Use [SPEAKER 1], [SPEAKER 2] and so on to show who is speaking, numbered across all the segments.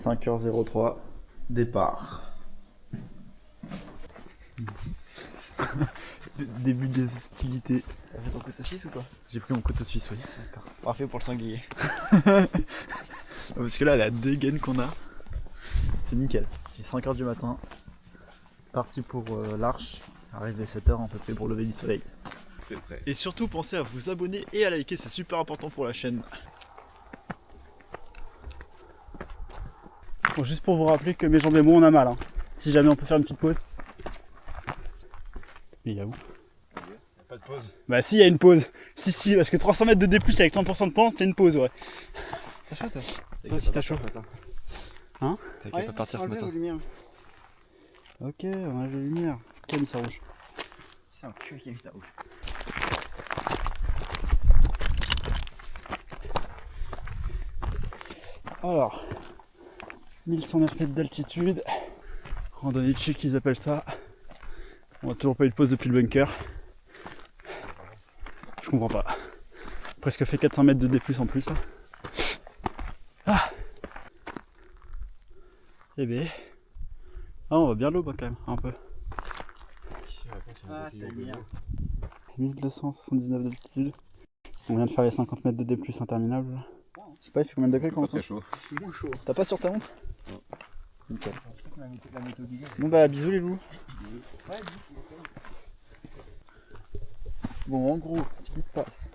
[SPEAKER 1] 5h03, départ. Début des hostilités.
[SPEAKER 2] T'as fait ton couteau suisse ou quoi?
[SPEAKER 1] J'ai pris mon couteau suisse, oui.
[SPEAKER 2] D'accord. Parfait pour le sanglier.
[SPEAKER 1] Parce que là, la dégaine qu'on a, c'est nickel. C'est 5h du matin. Parti pour l'Arche. Arrivé 7h à peu près pour lever du soleil.
[SPEAKER 2] C'est prêt.
[SPEAKER 1] Et surtout, pensez à vous abonner et à liker, c'est super important pour la chaîne. Bon, juste pour vous rappeler que mes jambes et moi on a mal. Hein. Si jamais on peut faire une petite pause. Mais il y a où?
[SPEAKER 2] Pas de pause.
[SPEAKER 1] Bah si, il y a une pause. Si, parce que 300 mètres de D+, avec 30% de pente, c'est une pause, ouais.
[SPEAKER 2] T'as chaud toi?
[SPEAKER 1] Toi aussi t'as chaud. Hein?
[SPEAKER 2] T'inquiète pas partir ce matin.
[SPEAKER 1] Ok, on a la lumière. Qui a mis ça rouge?
[SPEAKER 2] C'est un cul qui a mis ça rouge.
[SPEAKER 1] Alors, 1109 mètres d'altitude. Randonnée chic, ils appellent ça. On a toujours pas eu de pause depuis le bunker. Je comprends pas. Presque fait 400 mètres de D+, en plus. Là. Ah. Eh ben. Ah, on va bien l'eau quand même, un peu.
[SPEAKER 2] Ah, t'as bien.
[SPEAKER 1] 1279 d'altitude. On vient de faire les 50 mètres de D+, interminable. Je sais pas, il fait combien de degrés quand
[SPEAKER 2] Pas très chaud.
[SPEAKER 1] C'est bon chaud. T'as pas sur ta montre?
[SPEAKER 2] Non.
[SPEAKER 1] Nickel.
[SPEAKER 2] La méthode du gars.
[SPEAKER 1] Bon bah bisous les loups. Bon en gros, ce qui se passe,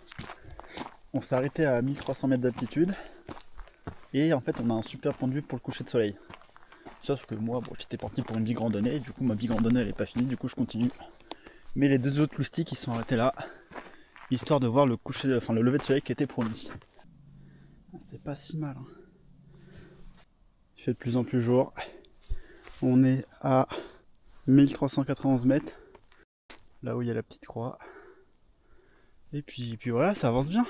[SPEAKER 1] on s'est arrêté à 1300 mètres d'altitude et en fait on a un super point de vue pour le coucher de soleil. Sauf que moi bon, j'étais parti pour une big randonnée et du coup ma big randonnée elle est pas finie, du coup je continue. Mais les deux autres loustiques ils sont arrêtés là, histoire de voir le coucher, enfin le lever de soleil qui était promis. C'est pas si mal. Hein. Il fait de plus en plus jour. On est à 1391 mètres, là où il y a la petite croix. Et puis voilà, ça avance bien.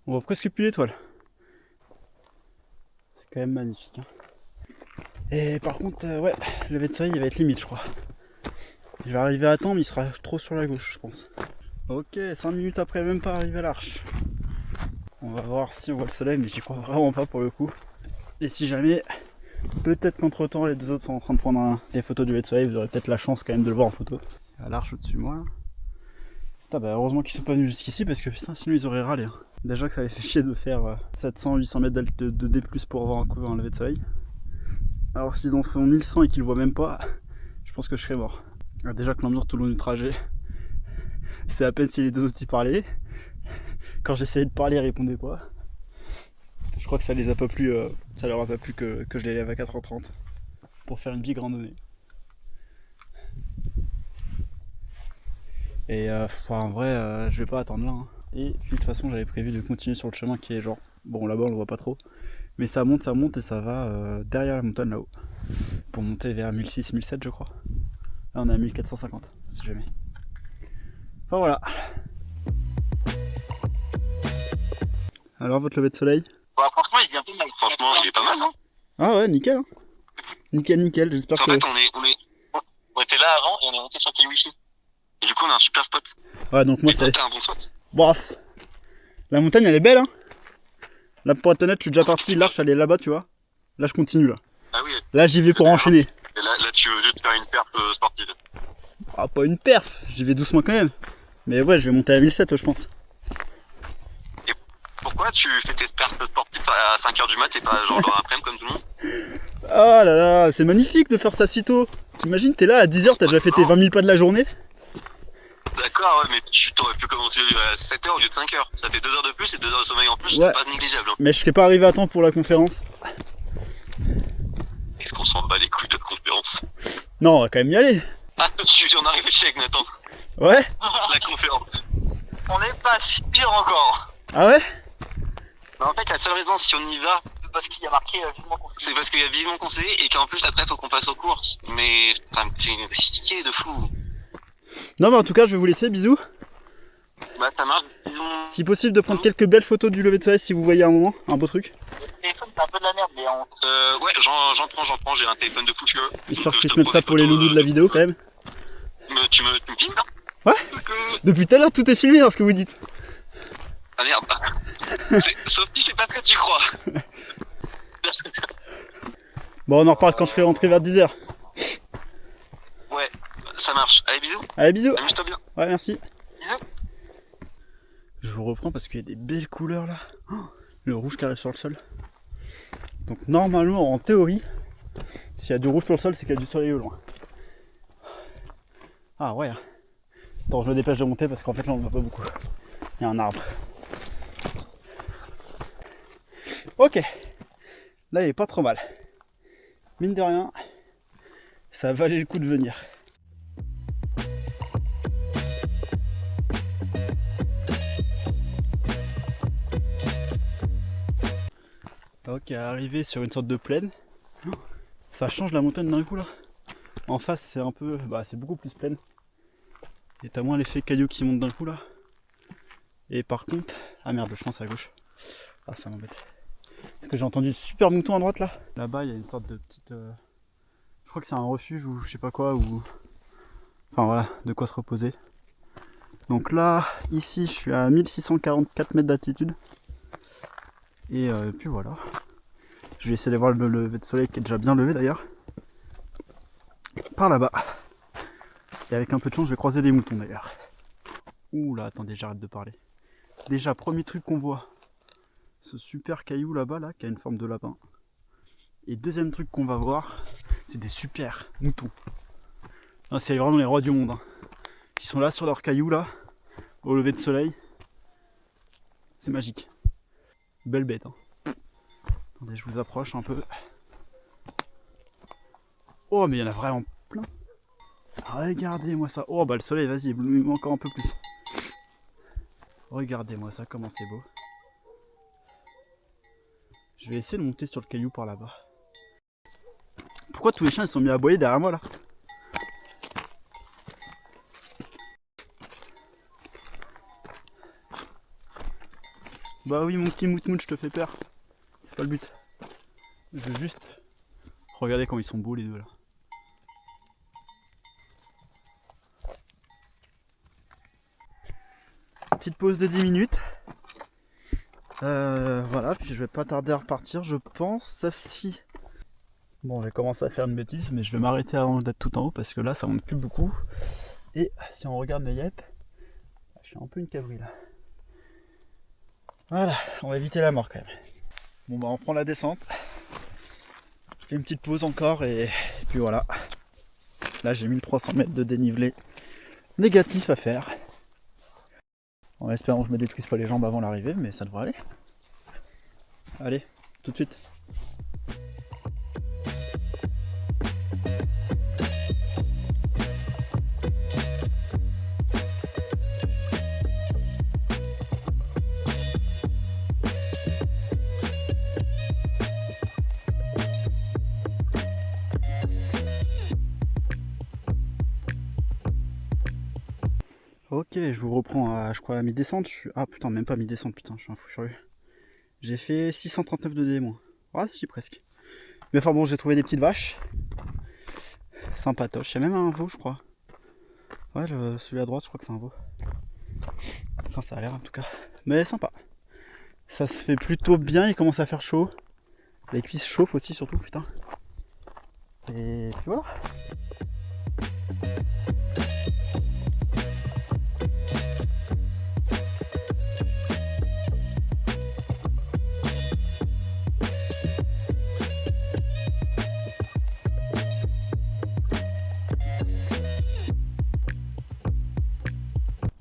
[SPEAKER 1] On voit presque plus l'étoile. C'est quand même magnifique. Hein. Et par contre, ouais, le lever de soleil il va être limite, je crois. Il va arriver à temps, mais il sera trop sur la gauche, je pense. Ok, 5 minutes après, même pas arrivé à l'Arche. On va voir si on voit le soleil, mais j'y crois vraiment pas pour le coup. Et si jamais, peut-être qu'entre temps, les deux autres sont en train de prendre des photos du lever de soleil, vous aurez peut-être la chance quand même de le voir en photo. À l'Arche au-dessus de moi là. Putain, bah heureusement qu'ils sont pas venus jusqu'ici parce que putain, sinon ils auraient râlé. Hein. Déjà que ça avait fait chier de faire 700-800 mètres de D+, pour avoir un lever de soleil. Alors s'ils en font 1100 et qu'ils le voient même pas, je pense que je serais mort. Alors, déjà que l'ambiance tout le long du trajet, c'est à peine si les deux autres y parlaient. Quand j'essayais de parler, ils répondaient pas. Je crois que ça les a pas plu, ça leur a pas plu que je les lève à 4h30 pour faire une big randonnée. Et en vrai, je vais pas attendre là. Hein. Et puis de toute façon, j'avais prévu de continuer sur le chemin qui est genre, bon là-bas on le voit pas trop, mais ça monte et ça va derrière la montagne là-haut pour monter vers 1600-1700 je crois. Là on est à 1450 si jamais. Enfin voilà. Alors votre lever de soleil?
[SPEAKER 3] Bah, franchement, il vient pas mal. Franchement, il est pas mal, non?
[SPEAKER 1] Ah ouais, nickel. Hein. Nickel. J'espère que.
[SPEAKER 3] En fait, on était là avant et on est monté sur Kiwishi. Et du coup, on a un super spot.
[SPEAKER 1] Ouais, donc moi
[SPEAKER 3] et
[SPEAKER 1] c'est.
[SPEAKER 3] t'as un bon spot.
[SPEAKER 1] Bref. La montagne elle est belle, hein. Là, pour être honnête, je suis déjà parti. L'Arche elle est là-bas, tu vois. Là, je continue là.
[SPEAKER 3] Ah oui.
[SPEAKER 1] Là, j'y vais pour enchaîner.
[SPEAKER 3] Et là, tu veux juste faire une perf sportive.
[SPEAKER 1] Ah, pas une perf. J'y vais doucement quand même. Mais ouais, je vais monter à 1700, je pense.
[SPEAKER 3] Pourquoi tu fais tes perfs sportifs à 5h du mat et pas genre dans l'après-midi comme tout le monde?
[SPEAKER 1] Oh là là, c'est magnifique de faire ça si tôt. T'imagines, t'es là à 10h, t'as déjà fait tes 20 000 pas de la journée.
[SPEAKER 3] D'accord, ouais, mais tu t'aurais pu commencer à 7h au lieu de 5h. Ça fait 2 heures de plus et 2 heures de sommeil en plus,
[SPEAKER 1] Ouais.
[SPEAKER 3] c'est pas négligeable. Hein.
[SPEAKER 1] Mais je serais pas arrivé à temps pour la conférence.
[SPEAKER 3] Est-ce qu'on s'en bat les couilles de conférence?
[SPEAKER 1] Non, on va quand même y aller.
[SPEAKER 3] Ah, je suis en arrivé chez Nathan.
[SPEAKER 1] Ouais.
[SPEAKER 3] La conférence. On n'est pas si pire encore.
[SPEAKER 1] Ah ouais.
[SPEAKER 3] Mais en fait, la seule raison si on y va, c'est parce qu'il y a marqué vivement conseillé. C'est parce qu'il y a vivement conseillé et qu'en plus après faut qu'on passe aux courses. Mais ça me fait une chiquée de fou.
[SPEAKER 1] Non mais en tout cas je vais vous laisser, bisous.
[SPEAKER 3] Bah ça marche, disons.
[SPEAKER 1] Si possible de prendre quelques belles photos du lever de soleil si vous voyez un moment, un beau truc.
[SPEAKER 3] Le téléphone c'est un peu de la merde mais ouais j'en prends, j'ai un téléphone de fou tu veux.
[SPEAKER 1] Histoire que je puisse mettre ça pour les loulous de la vidéo quand même.
[SPEAKER 3] Tu me filmes là?
[SPEAKER 1] Ouais. Depuis tout à l'heure tout est filmé dans ce que vous dites.
[SPEAKER 3] Ah merde. Sophie c'est pas ce que tu crois.
[SPEAKER 1] Bon, on en reparle quand je serai rentré vers 10h.
[SPEAKER 3] Ouais, ça marche. Allez, bisous.
[SPEAKER 1] Allez, bisous.
[SPEAKER 3] Amuse-toi bien.
[SPEAKER 1] Ouais, merci.
[SPEAKER 3] Bisous.
[SPEAKER 1] Je vous reprends parce qu'il y a des belles couleurs là. Oh, le rouge qui arrive sur le sol. Donc normalement, en théorie, s'il y a du rouge sur le sol, c'est qu'il y a du soleil au loin. Ah ouais. Attends, je me dépêche de monter parce qu'en fait là on ne voit pas beaucoup. Il y a un arbre. Ok. Là il est pas trop mal. Mine de rien, ça valait le coup de venir. Ok, arrivé sur une sorte de plaine. Ça change la montagne d'un coup là. En face c'est un peu, c'est beaucoup plus plaine. Et t'as moins l'effet caillou qui monte d'un coup là. Et par contre, ah merde, je pense à gauche. Ah ça m'embête. Parce que j'ai entendu super mouton à droite là. Là-bas il y a une sorte de petite, je crois que c'est un refuge ou je sais pas quoi, ou enfin voilà, de quoi se reposer. Donc là, ici je suis à 1644 mètres d'altitude. Et puis voilà. Je vais essayer de voir le lever de soleil qui est déjà bien levé d'ailleurs. Par là-bas. Et avec un peu de chance, je vais croiser des moutons d'ailleurs. Ouh là, attendez, j'arrête de parler. Déjà, premier truc qu'on voit, ce super caillou là-bas, là, qui a une forme de lapin. Et deuxième truc qu'on va voir, c'est des super moutons. C'est vraiment les rois du monde. Hein. Ils sont là sur leur caillou là, au lever de soleil. C'est magique. Belle bête. Hein. Attendez, je vous approche un peu. Oh, mais il y en a vraiment plein. Regardez-moi ça. Oh, bah le soleil, vas-y, éblouis-moi encore un peu plus. Regardez-moi ça, comment c'est beau. Je vais essayer de monter sur le caillou par là-bas. Pourquoi tous les chiens ils sont mis à aboyer derrière moi là? Bah oui mon petit moutmout, je te fais peur. C'est pas le but. Je veux juste... Regardez comme ils sont beaux les deux là. Petite pause de 10 minutes. Voilà, puis je vais pas tarder à repartir je pense, sauf si... Bon, je vais commencer à faire une bêtise, mais je vais m'arrêter avant d'être tout en haut parce que là ça monte plus beaucoup. Et si on regarde mes yep, je suis un peu une cabri là. Voilà, on va éviter la mort quand même. Bon bah on prend la descente. Je fais une petite pause encore et puis voilà. Là j'ai 1300 mètres de dénivelé négatif à faire. En espérant que je me détruise pas les jambes avant l'arrivée, mais ça devrait aller. Allez, tout de suite. Ok, je vous reprends à, je crois, à mi-descente. Ah putain, même pas mi-descente, putain, je suis un fou furieux. J'ai fait 639 de D-. Ah si, presque. Mais enfin bon, j'ai trouvé des petites vaches. Sympatoche. Il y a même un veau, je crois. Ouais, celui à droite, je crois que c'est un veau. Enfin, ça a l'air en tout cas. Mais sympa. Ça se fait plutôt bien, il commence à faire chaud. Les cuisses chauffent aussi, surtout, putain. Et puis voilà.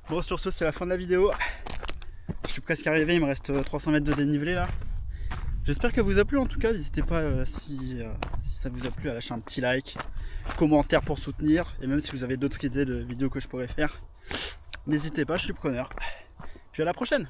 [SPEAKER 1] Bon, sur ce, c'est la fin de la vidéo. Je suis presque arrivé, il me reste 300 mètres de dénivelé là. J'espère qu'elle vous a plu en tout cas. N'hésitez pas si ça vous a plu à lâcher un petit like, commentaire pour soutenir. Et même si vous avez d'autres idées de vidéos que je pourrais faire, n'hésitez pas, je suis preneur. Puis à la prochaine.